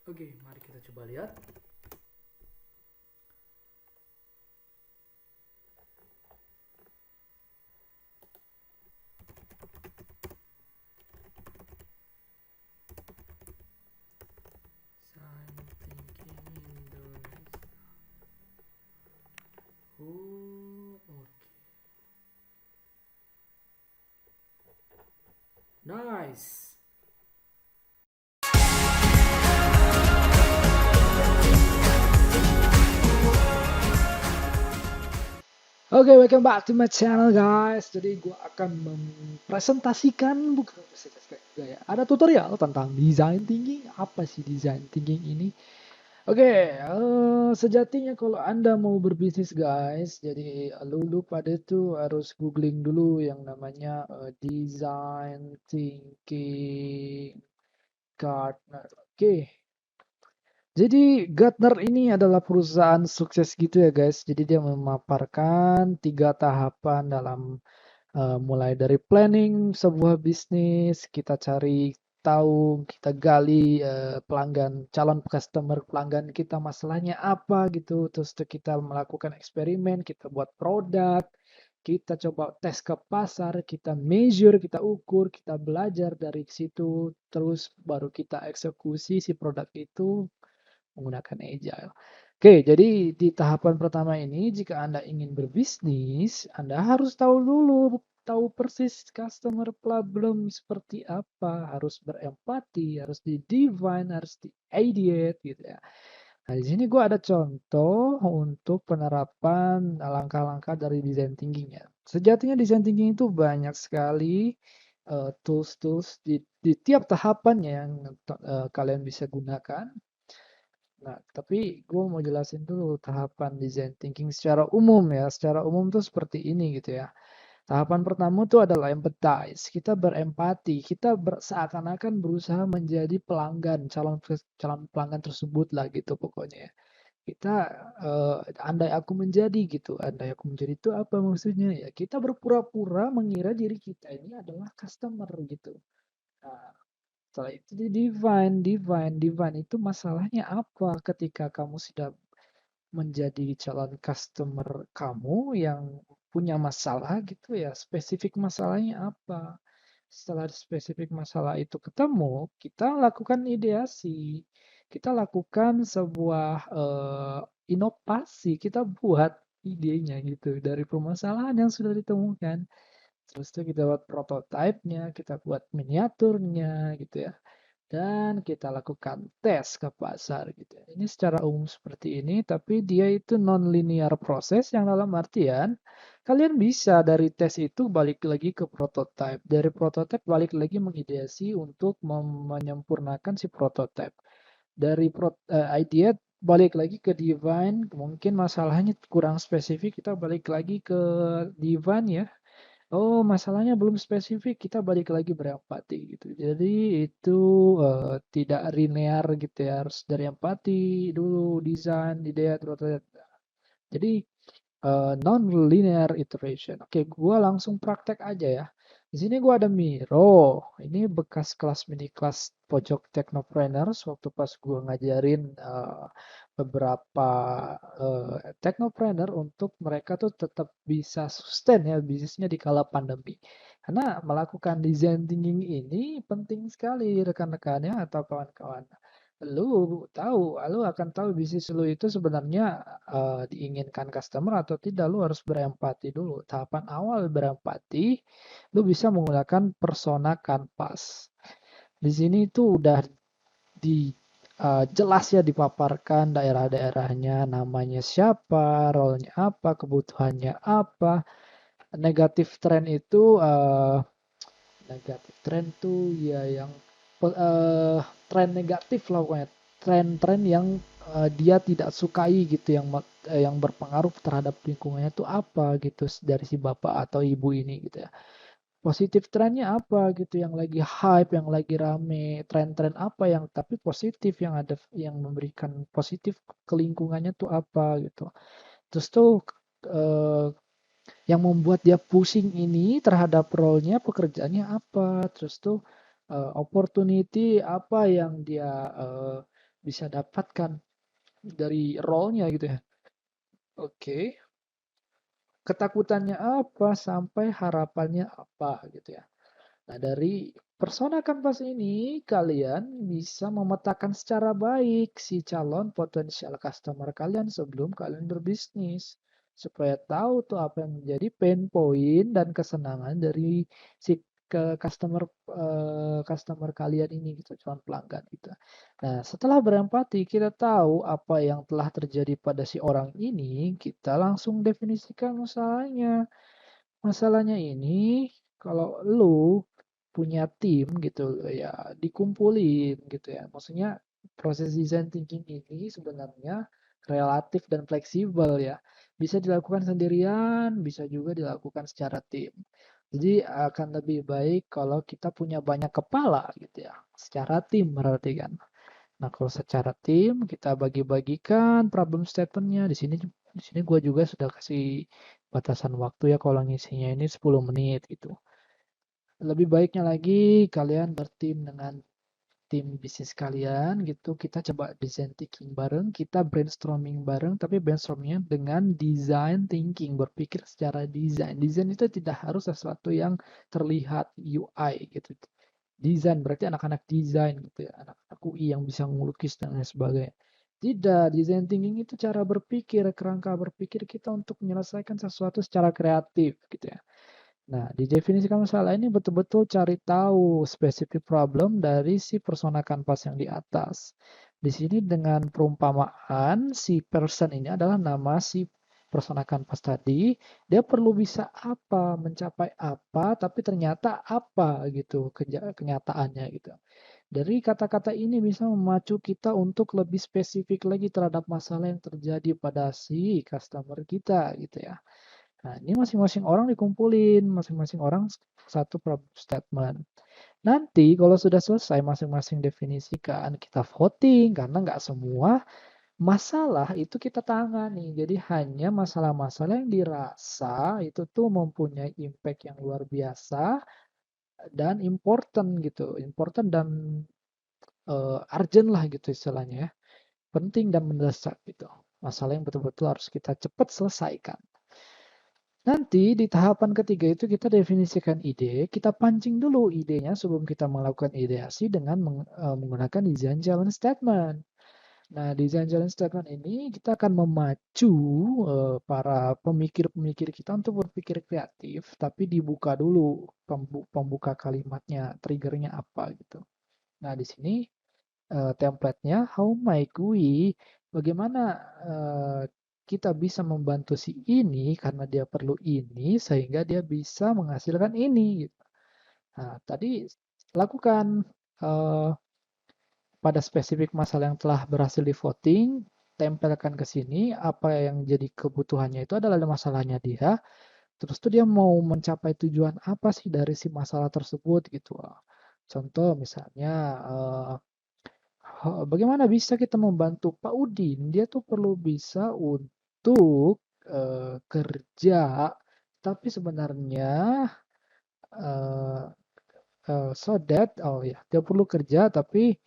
Oke, mari kita coba lihat. Design thinking Indonesia. Oh, oke. Nice. Oke, welcome back to my channel guys. Jadi gua akan mempresentasikan, bukan presentasikan juga ya. Ada tutorial tentang design thinking. Apa sih design thinking ini? Oke, sejatinya kalau Anda mau berbisnis guys, jadi lu pada itu harus googling dulu yang namanya design thinking Gartner. Oke. Jadi Gartner ini adalah perusahaan sukses gitu ya guys. Jadi dia memaparkan 3 tahapan dalam mulai dari planning sebuah bisnis, kita cari tahu, kita gali pelanggan, calon customer pelanggan kita masalahnya apa gitu. Terus kita melakukan eksperimen, kita buat produk, kita coba tes ke pasar, kita measure, kita ukur, kita belajar dari situ, terus baru kita eksekusi si produk itu menggunakan agile. Oke, jadi di tahapan pertama ini jika Anda ingin berbisnis, Anda harus tahu dulu, tahu persis customer problem seperti apa, harus berempati, harus di-define, harus di-ideate gitu ya. Nah, di sini gue ada contoh untuk penerapan langkah-langkah dari design thinking ya. Sejatinya design thinking itu banyak sekali tools-tools di tiap tahapannya yang kalian bisa gunakan. Nah, tapi gue mau jelasin dulu tahapan design thinking secara umum ya. Secara umum tuh seperti ini gitu ya. Tahapan pertama tuh adalah empathize. Kita berempati. Kita seakan-akan berusaha menjadi pelanggan, calon pelanggan tersebut lah gitu pokoknya ya. Kita, andai aku menjadi gitu. Andai aku menjadi itu apa maksudnya ya? Kita berpura-pura mengira diri kita ini adalah customer gitu. Nah, setelah itu divine itu masalahnya apa ketika kamu sudah menjadi calon customer kamu yang punya masalah gitu ya, spesifik masalahnya apa. Setelah spesifik masalah itu ketemu, kita lakukan ideasi. Kita lakukan sebuah inovasi, kita buat idenya gitu dari permasalahan yang sudah ditemukan. Terus itu kita buat prototipenya, kita buat miniaturnya gitu ya. Dan kita lakukan tes ke pasar gitu ya. Ini secara umum seperti ini, tapi dia itu non-linear proses yang dalam artian kalian bisa dari tes itu balik lagi ke prototype. Dari prototype balik lagi mengideasi untuk menyempurnakan si prototype. Dari idea balik lagi ke divine, mungkin masalahnya kurang spesifik, kita balik lagi ke divine ya. Oh, masalahnya belum spesifik, kita balik lagi berempati gitu. Jadi itu tidak linear gitu ya, harus dari empati dulu, desain, ide, prototipe. Jadi non-linear iteration. Oke, gua langsung praktek aja ya. Di sini gua ada Miro. Ini bekas kelas mini kelas pojok Technopreneurs waktu pas gua ngajarin beberapa technopreneur untuk mereka tuh tetap bisa sustain ya bisnisnya di kala pandemi. Karena melakukan design thinking ini penting sekali rekan-rekannya atau kawan-kawan. Lu akan tahu bisnis lu itu sebenarnya diinginkan customer atau tidak, lu harus berempati dulu. Tahapan awal berempati, lu bisa menggunakan persona kanvas. Di sini itu udah di jelas ya dipaparkan daerah-daerahnya, namanya siapa, role-nya apa, kebutuhannya apa. Negatif trend itu negatif trend tuh ya yang tren negatif lah pokoknya. Tren-tren yang dia tidak sukai gitu yang berpengaruh terhadap lingkungannya tuh apa gitu dari si bapak atau ibu ini gitu ya. Positif trennya apa gitu yang lagi hype, yang lagi rame, tren-tren apa yang tapi positif yang ada yang memberikan positif ke lingkungannya tuh apa gitu. Terus tuh eh, yang membuat dia pusing ini terhadap role-nya, pekerjaannya apa, terus tuh opportunity apa yang dia bisa dapatkan dari role-nya gitu ya. Oke, ketakutannya apa sampai harapannya apa gitu ya. Nah, dari persona kanvas ini kalian bisa memetakan secara baik si calon potensial customer kalian sebelum kalian berbisnis. Supaya tahu tuh apa yang menjadi pain point dan kesenangan dari si customer kalian ini gitu, calon pelanggan gitu. Nah, setelah berempati, kita tahu apa yang telah terjadi pada si orang ini, kita langsung definisikan masalahnya. Masalahnya ini kalau lu punya tim gitu ya dikumpulin gitu ya. Maksudnya proses design thinking ini sebenarnya relatif dan fleksibel ya. Bisa dilakukan sendirian, bisa juga dilakukan secara tim. Jadi akan lebih baik kalau kita punya banyak kepala gitu ya. Secara tim berarti kan. Nah, kalau secara tim kita bagi-bagikan problem statementnya. Di sini gue juga sudah kasih batasan waktu ya kalau ngisinya ini 10 menit gitu. Lebih baiknya lagi kalian bertim dengan tim bisnis kalian gitu. Kita coba design thinking bareng, kita brainstorming bareng, tapi brainstormingnya dengan design thinking, berpikir secara desain. Desain itu tidak harus sesuatu yang terlihat UI gitu. Desain berarti anak-anak desain gitu ya, anak-anak UI yang bisa ngelukis dan lain sebagainya. Tidak, design thinking itu cara berpikir, kerangka berpikir kita untuk menyelesaikan sesuatu secara kreatif gitu ya. Nah, di definisikan masalah ini betul-betul cari tahu spesifik problem dari si persona kanvas yang di atas. Di sini dengan perumpamaan si person ini adalah nama si persona kanvas tadi, dia perlu bisa apa, mencapai apa, tapi ternyata apa gitu kenyataannya gitu. Dari kata-kata ini bisa memacu kita untuk lebih spesifik lagi terhadap masalah yang terjadi pada si customer kita gitu ya. Nah, ini masing-masing orang dikumpulin, masing-masing orang satu problem statement. Nanti kalau sudah selesai masing-masing definisikan, kita voting karena nggak semua masalah itu kita tangani. Jadi hanya masalah-masalah yang dirasa itu tuh mempunyai impact yang luar biasa dan important gitu. Important dan urgent lah gitu istilahnya ya. Penting dan mendesak gitu. Masalah yang betul-betul harus kita cepat selesaikan. Nanti di tahapan ketiga itu kita definisikan ide, kita pancing dulu idenya sebelum kita melakukan ideasi dengan menggunakan design challenge statement. Nah, design challenge statement ini kita akan memacu para pemikir-pemikir kita untuk berpikir kreatif, tapi dibuka dulu pembuka kalimatnya, triggernya apa gitu. Nah, di sini template-nya how might we, bagaimana kita bisa membantu si ini karena dia perlu ini sehingga dia bisa menghasilkan ini gitu. Nah, tadi lakukan uh, pada spesifik masalah yang telah berhasil di voting, tempelkan ke sini apa yang jadi kebutuhannya itu adalah masalahnya dia. Terus tuh dia mau mencapai tujuan apa sih dari si masalah tersebut gitu. Contoh misalnya bagaimana bisa kita membantu Pak Udin? Dia tuh perlu bisa untuk kerja, tapi sebenarnya eh, so that, oh ya, dia perlu kerja, tapi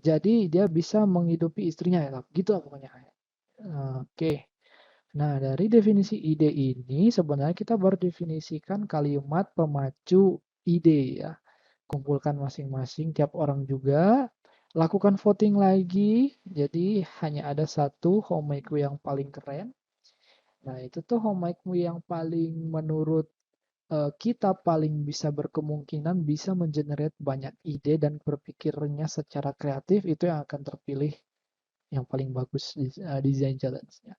jadi dia bisa menghidupi istrinya ya, gitu lah pokoknya. Oke. Nah, dari definisi ide ini sebenarnya kita baru definisikan kalimat pemacu ide ya. Kumpulkan masing-masing tiap orang juga, lakukan voting lagi, jadi hanya ada satu homemade yang paling keren. Nah, itu tuh homemade yang paling menurut kita paling bisa berkemungkinan bisa mengenerate banyak ide dan berpikirnya secara kreatif, itu yang akan terpilih yang paling bagus di design challenge-nya.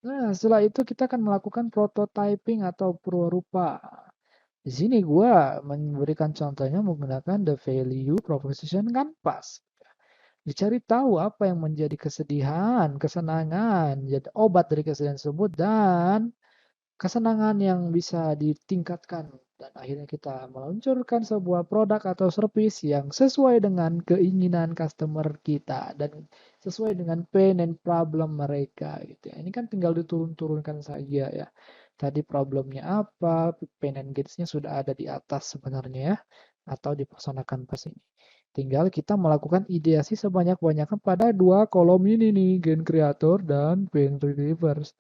Nah, setelah itu kita akan melakukan prototyping atau purwarupa. Di sini gua memberikan contohnya menggunakan the value proposition canvas. Dicari tahu apa yang menjadi kesedihan, kesenangan, jadi obat dari kesedihan tersebut dan kesenangan yang bisa ditingkatkan dan akhirnya kita meluncurkan sebuah produk atau service yang sesuai dengan keinginan customer kita dan sesuai dengan pain and problem mereka gitu ya. Ini kan tinggal diturun-turunkan saja ya. Tadi problemnya apa, pain and gains-nya sudah ada di atas sebenarnya ya atau di persona canvas ini. tinggal kita melakukan ideasi sebanyak-banyaknya pada dua kolom ini nih, gain creator dan gain relievers.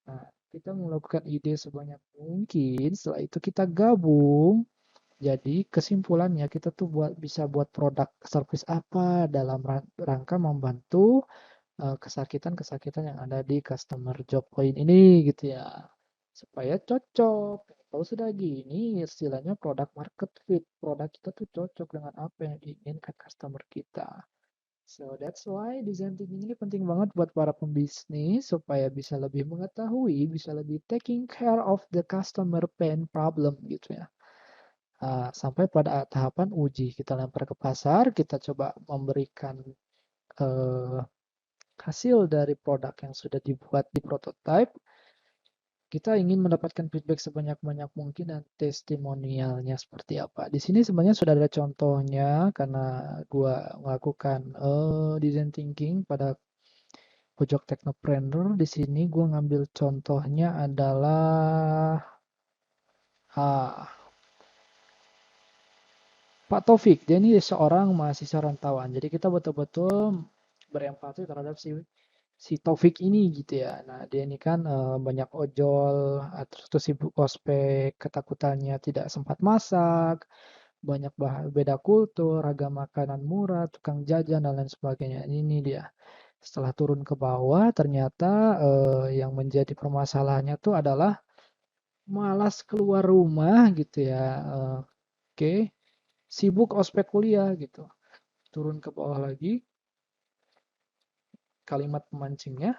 Nah, kita melakukan ide sebanyak mungkin, setelah itu kita gabung. Jadi kesimpulannya kita tuh bisa buat produk service apa dalam rangka membantu kesakitan-kesakitan yang ada di customer job point ini gitu ya. Supaya cocok. Kalau sudah gini, istilahnya produk market fit. Produk kita tuh cocok dengan apa yang diinginkan customer kita. So that's why design thinking ini penting banget buat para pembisnis supaya bisa lebih mengetahui, bisa lebih taking care of the customer pain problem gitu ya. Sampai pada tahapan uji, kita lempar ke pasar, kita coba memberikan eh, hasil dari produk yang sudah dibuat di prototype. Kita ingin mendapatkan feedback sebanyak-banyak mungkin dan testimonialnya seperti apa. Di sini sebenarnya sudah ada contohnya karena gua melakukan design thinking pada pojok Technopreneur. Di sini gua ngambil contohnya adalah ah, Pak Taufik. Dia ini seorang mahasiswa rantauan. Jadi kita betul-betul berempati terhadap si Taufik ini gitu ya. Nah, dia ini kan banyak ojol, terus sibuk ospek, ketakutannya tidak sempat masak, banyak beda kultur, ragam makanan murah, tukang jajan dan lain sebagainya. Ini dia. Setelah turun ke bawah, ternyata yang menjadi permasalahannya tuh adalah malas keluar rumah gitu ya. Oke, sibuk ospek kuliah gitu. Turun ke bawah lagi, kalimat pemancingnya.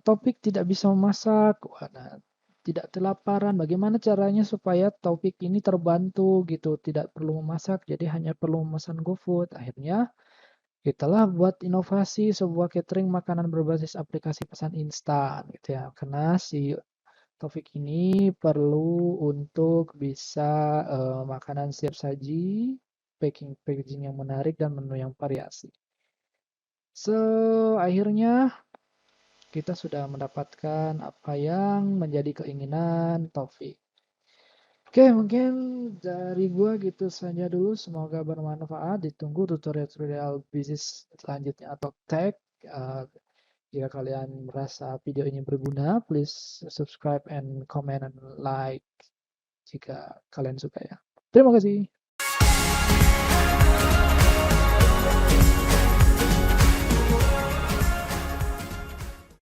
Topik tidak bisa memasak, nah, tidak kelaparan. Bagaimana caranya supaya Topik ini terbantu gitu, tidak perlu memasak, jadi hanya perlu memesan GoFood. Akhirnya kitalah buat inovasi sebuah catering makanan berbasis aplikasi pesan instan gitu ya. Karena si Taufik ini perlu untuk bisa makanan siap saji, packaging yang menarik dan menu yang variasi. So, akhirnya kita sudah mendapatkan apa yang menjadi keinginan Taufik. Oke, mungkin dari gua gitu saja dulu. Semoga bermanfaat. Ditunggu tutorial-tutorial bisnis selanjutnya atau tech. Uh, Jika kalian merasa video ini berguna, please subscribe and comment and like jika kalian suka ya. Terima kasih.